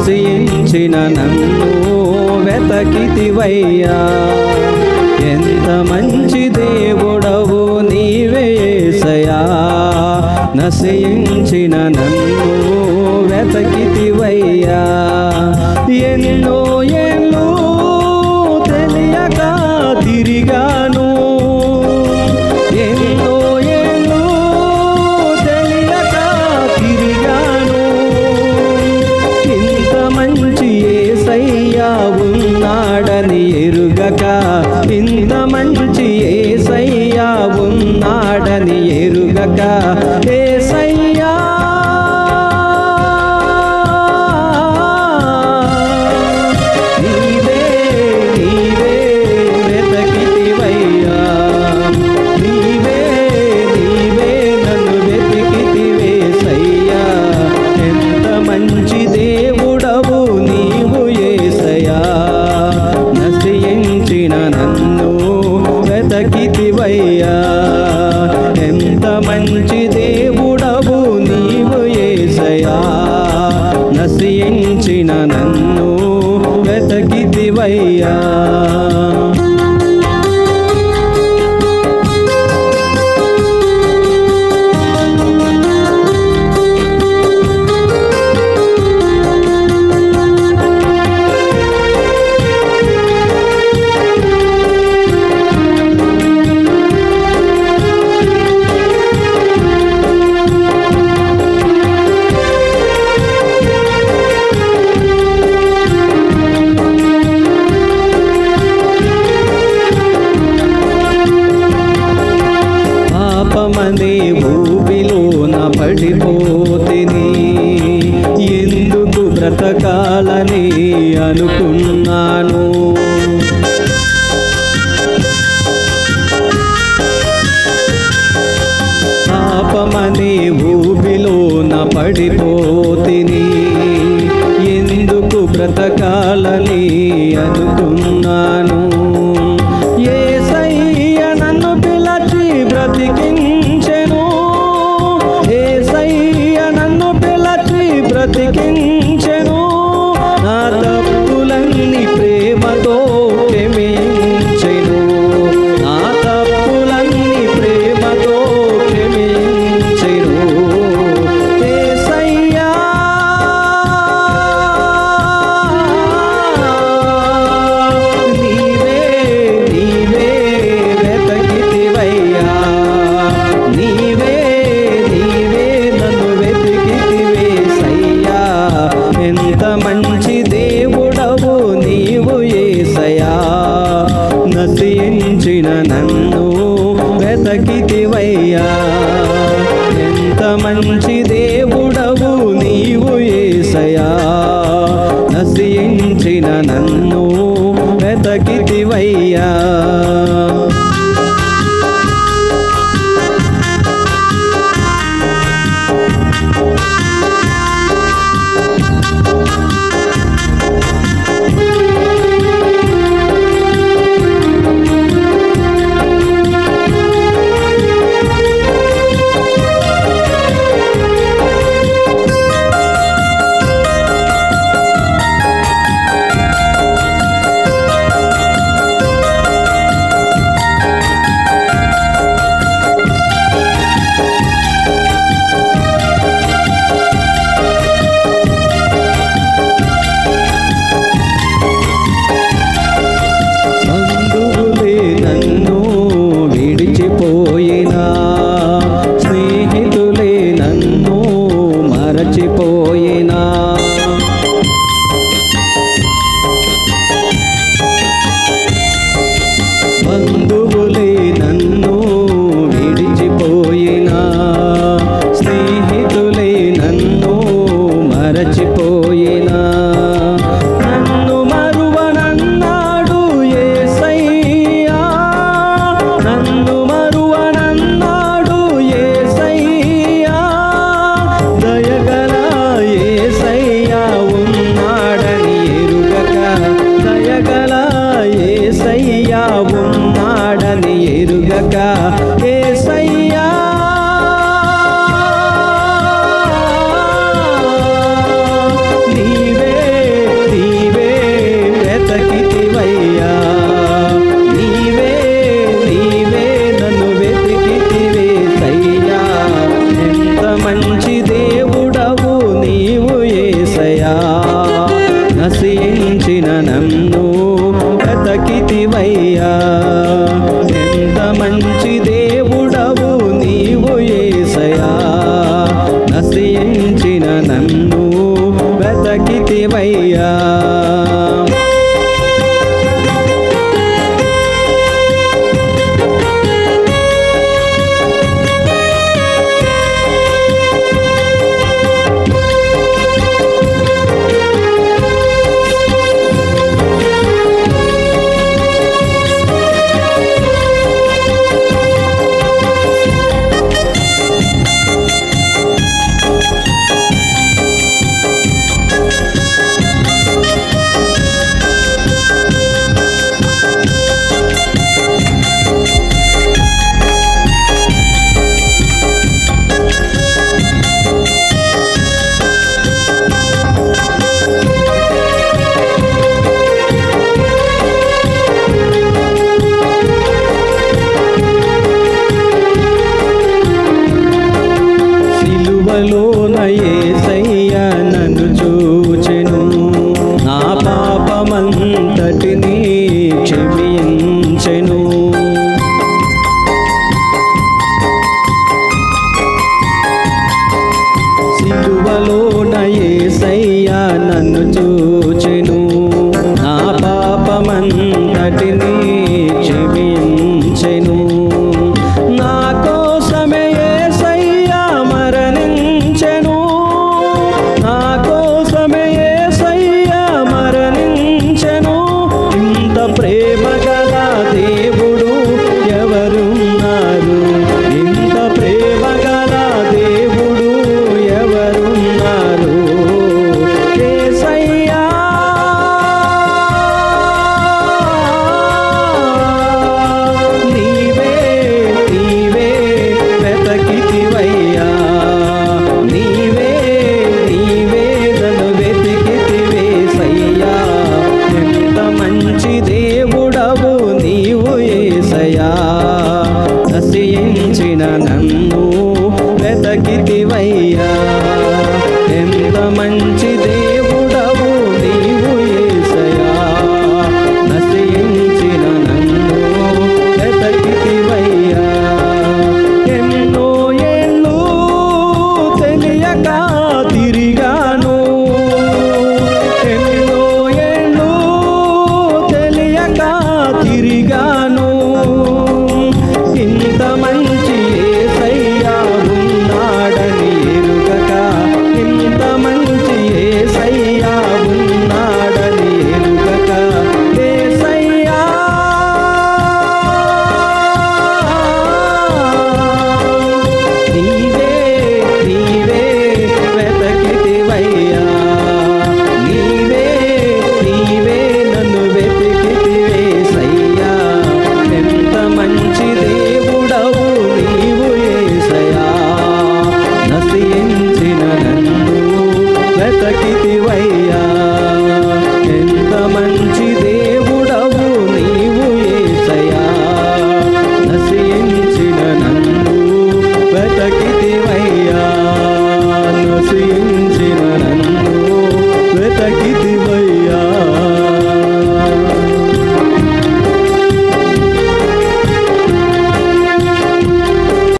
నశించిన నన్ను వెతకితివయ్యా. ఎంత మంచి దేవుడవు నీవే యేసయ్యా, నశించిన నన్ను వెతకితివయ్యా. ఎన్నో ఏళ్ళు తెలియక తిరిగాను, ఎన్నో ఏళ్ళు తెలియక తిరిగాను. ఇంత మంచి యేసయ్యా ఉన్నాడని ఎరుగక, ఇంత మంచి యేసయ్యా ఉన్నాడని ఎరుగక, యేసయ్యా ఎంత మంచి దేవుడవు నీవు యేసయ్యా, నశించిన నన్ను వెతకితివయ్యా. పాపమనే ఊబిలోన పడిపోతిని, ఎందుకు బ్రతకాలని అనుకున్నాను. పాపమనే ఊబిలోన పడిపోతిని, ఎందుకు బ్రతకాలని అనుకున్నాను. యేసయ్య నన్ను పిలచి బ్రతికించెను, యేసయ్య నన్ను పిలచి బ్రతికించెను. నా తప్పులన్నీ ప్రేమతో క్షమించెను, నా తప్పులన్నీ ప్రేమతో క్షమించెను. యేసయ్యా నీవే నీవే వెతకితివయ్యా, నీవే నీవే నన్ను వెతికితివేసయ్యా. ఎంత మంచి దేవుడవు నీవు యేసయ్యా, నశించిన నన్ను వెతకితివయ్యా. ఎంత మంచి దేవుడవు నీవు యేసయ్యా, నశించిన నన్ను వెతకితివయ్యా. నశించిన నన్ను వెతకితివయ్యా. ఎంత మంచి దేవుడవు నీవు యేసయ్యా, నశించిన నన్ను వెతకితివయ్యా. సిలువలోన యేసయ్య నన్ను చూచెను, నా పాపమంతటిని క్షమించెను. సిలువలోన యేసయ్య నన్ను చూచెను,